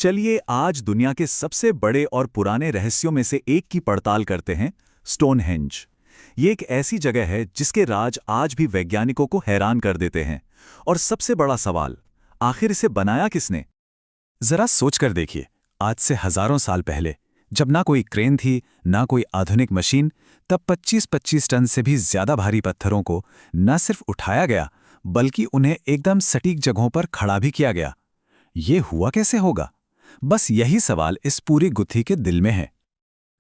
चलिए आज दुनिया के सबसे बड़े और पुराने रहस्यों में से एक की पड़ताल करते हैं, स्टोनहेंज। ये एक ऐसी जगह है जिसके राज आज भी वैज्ञानिकों को हैरान कर देते हैं। और सबसे बड़ा सवाल, आखिर इसे बनाया किसने? जरा सोचकर देखिए, आज से हजारों साल पहले, जब ना कोई क्रेन थी ना कोई आधुनिक मशीन, तब 25-25 टन से भी ज्यादा भारी पत्थरों को न सिर्फ उठाया गया बल्कि उन्हें एकदम सटीक जगहों पर खड़ा भी किया गया। ये हुआ कैसे होगा? बस यही सवाल इस पूरी गुत्थी के दिल में है।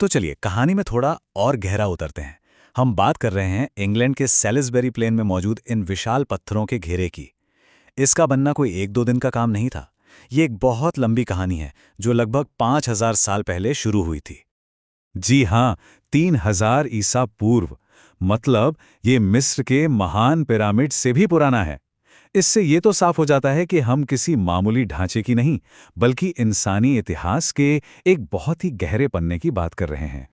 तो चलिए कहानी में थोड़ा और गहरा उतरते हैं। हम बात कर रहे हैं इंग्लैंड के सैलिसबरी प्लेन में मौजूद इन विशाल पत्थरों के घेरे की। इसका बनना कोई 1-2 दिन का काम नहीं था। ये एक बहुत लंबी कहानी है जो लगभग 5000 साल पहले शुरू हुई थी। जी हाँ, 3000 ईसा पूर्व। मतलब ये मिस्र के महान पिरामिड से भी पुराना है। इससे ये तो साफ हो जाता है कि हम किसी मामूली ढांचे की नहीं बल्कि इंसानी इतिहास के एक बहुत ही गहरे पन्ने की बात कर रहे हैं।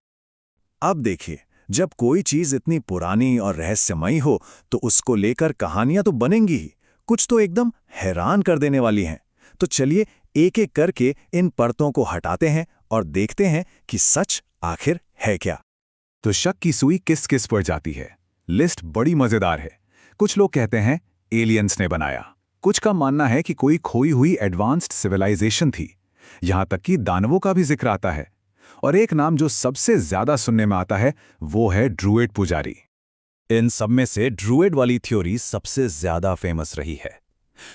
अब देखिए, जब कोई चीज इतनी पुरानी और रहस्यमयी हो तो उसको लेकर कहानियां तो बनेंगी ही, कुछ तो एकदम हैरान कर देने वाली हैं। तो चलिए एक एक करके इन परतों को हटाते हैं और देखते हैं कि सच आखिर है क्या। तो शक की सुई किस किस पर जाती है? लिस्ट बड़ी मजेदार है। कुछ लोग कहते हैं एलियंस ने बनाया, कुछ का मानना है कि कोई खोई हुई एडवांस्ड सिविलाइजेशन थी, यहां तक कि दानवों का भी जिक्र आता है। और एक नाम जो सबसे ज्यादा सुनने में आता है वो है ड्रूइड पुजारी। इन सब में से ड्रूइड वाली थ्योरी सबसे ज्यादा फेमस रही है।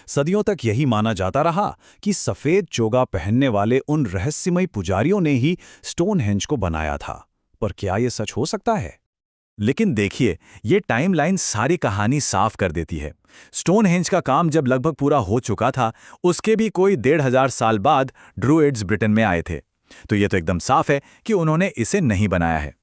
सदियों तक यही माना जाता रहा कि सफेद चोगा पहनने वाले उन रहस्यमयी पुजारियों ने ही स्टोनहेंज को बनाया था। पर क्या यह सच हो सकता है? लेकिन देखिए, ये टाइमलाइन सारी कहानी साफ कर देती है। स्टोनहेंज का काम जब लगभग पूरा हो चुका था, उसके भी कोई 1500 साल बाद ड्रूइड्स ब्रिटेन में आए थे। तो ये तो एकदम साफ है कि उन्होंने इसे नहीं बनाया है।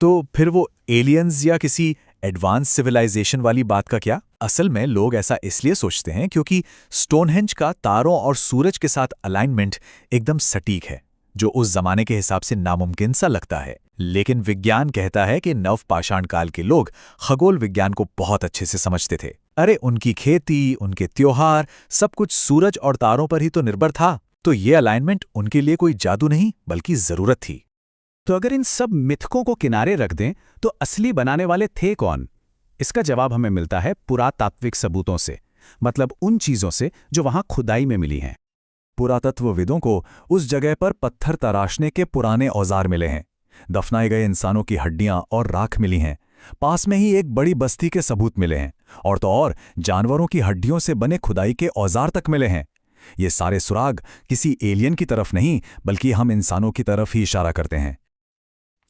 तो फिर वो एलियंस या किसी एडवांस सिविलाइजेशन वाली बात का क्या? असल में लोग ऐसा इसलिए सोचते हैं क्योंकि स्टोनहेंज का तारों और सूरज के साथ अलाइनमेंट एकदम सटीक है, जो उस जमाने के हिसाब से नामुमकिन सा लगता है। लेकिन विज्ञान कहता है कि नवपाषाण काल के लोग खगोल विज्ञान को बहुत अच्छे से समझते थे। अरे उनकी खेती, उनके त्योहार, सब कुछ सूरज और तारों पर ही तो निर्भर था। तो ये अलाइनमेंट उनके लिए कोई जादू नहीं बल्कि जरूरत थी। तो अगर इन सब मिथकों को किनारे रख दें तो असली बनाने वाले थे कौन? इसका जवाब हमें मिलता है पुरातात्विक सबूतों से, मतलब उन चीजों से जो वहां खुदाई में मिली हैं। पुरातत्वविदों को उस जगह पर पत्थर तराशने के पुराने औजार मिले हैं, दफनाए गए इंसानों की हड्डियां और राख मिली हैं, पास में ही एक बड़ी बस्ती के सबूत मिले हैं, और तो और जानवरों की हड्डियों से बने खुदाई के औजार तक मिले हैं। ये सारे सुराग किसी एलियन की तरफ नहीं बल्कि हम इंसानों की तरफ ही इशारा करते हैं।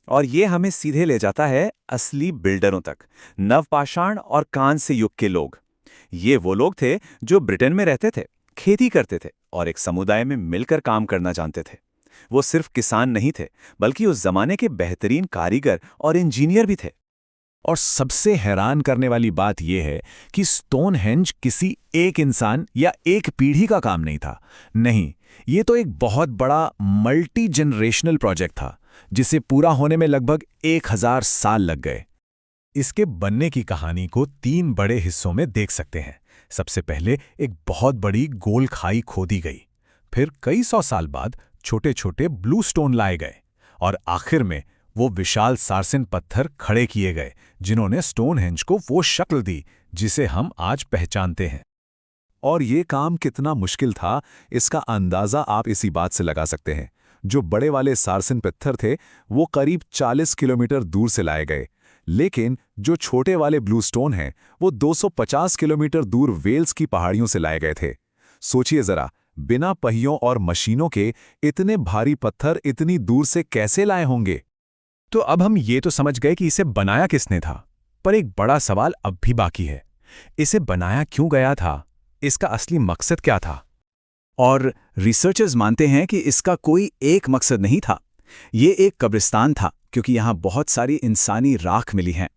और ये हमें सीधे ले जाता है असली बिल्डरों तक, नवपाषाण और कांस्य युग के लोग। ये वो लोग थे जो ब्रिटेन में रहते थे, खेती करते थे और एक समुदाय में मिलकर काम करना जानते थे। वो सिर्फ किसान नहीं थे बल्कि उस जमाने के बेहतरीन कारीगर और इंजीनियर भी थे। और सबसे हैरान करने वाली बात यह है कि स्टोनहेंज किसी एक इंसान या एक पीढ़ी का काम नहीं था। नहीं, ये तो एक बहुत बड़ा मल्टी जनरेशनल प्रोजेक्ट था जिसे पूरा होने में लगभग 1000 साल लग गए। इसके बनने की कहानी को 3 बड़े हिस्सों में देख सकते हैं। सबसे पहले एक बहुत बड़ी गोल खाई खोदी गई, फिर कई 100 साल बाद छोटे छोटे ब्लू स्टोन लाए गए, और आखिर में वो विशाल सारसिन पत्थर खड़े किए गए जिन्होंने स्टोनहेंज को वो शक्ल दी जिसे हम आज पहचानते हैं। और ये काम कितना मुश्किल था, इसका अंदाजा आप इसी बात से लगा सकते हैं। जो बड़े वाले सारसिन पत्थर थे वो करीब 40 किलोमीटर दूर से लाए गए, लेकिन जो छोटे वाले ब्लू स्टोन हैं वो 250 किलोमीटर दूर वेल्स की पहाड़ियों से लाए गए थे। सोचिए जरा, बिना पहियों और मशीनों के इतने भारी पत्थर इतनी दूर से कैसे लाए होंगे? तो अब हम ये तो समझ गए कि इसे बनाया किसने था, पर एक बड़ा सवाल अब भी बाकी है। इसे बनाया क्यों गया था? इसका असली मकसद क्या था? और रिसर्चर्स मानते हैं कि इसका कोई एक मकसद नहीं था। ये एक कब्रिस्तान था क्योंकि यहाँ बहुत सारी इंसानी राख मिली हैं।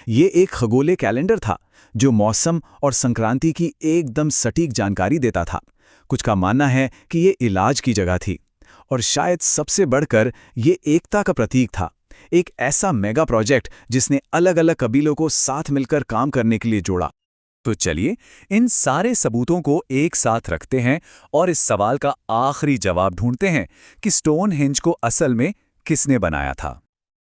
ये एक खगोलीय कैलेंडर था जो मौसम और संक्रांति की एकदम सटीक जानकारी देता था। कुछ का मानना है कि ये इलाज की जगह थी, और शायद सबसे बढ़कर ये एकता का प्रतीक था। एक ऐसा मेगा प्रोजेक्ट जिसने अलग अलग कबीलों को साथ मिलकर काम करने के लिए जोड़ा। तो चलिए इन सारे सबूतों को एक साथ रखते हैं और इस सवाल का आखिरी जवाब ढूंढते हैं कि स्टोनहेंज को असल में किसने बनाया था।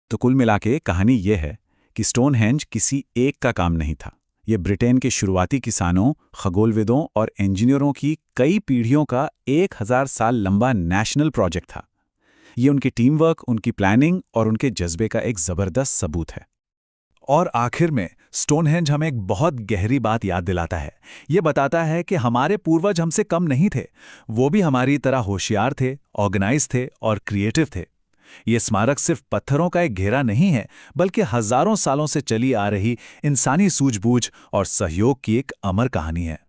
तो कुल मिला के कहानी यह है कि स्टोनहेंज किसी एक का काम नहीं था। ये ब्रिटेन के शुरुआती किसानों, खगोलविदों और इंजीनियरों की कई पीढ़ियों का 1000 साल लंबा नेशनल प्रोजेक्ट था। ये उनकी टीम वर्क, उनकी प्लानिंग और उनके जज्बे का एक जबरदस्त सबूत है। और आखिर में स्टोनहेंज हमें एक बहुत गहरी बात याद दिलाता है। ये बताता है कि हमारे पूर्वज हमसे कम नहीं थे, वो भी हमारी तरह होशियार थे, ऑर्गेनाइज थे और क्रिएटिव थे। ये स्मारक सिर्फ पत्थरों का एक घेरा नहीं है, बल्कि हजारों सालों से चली आ रही इंसानी सूझबूझ और सहयोग की एक अमर कहानी है।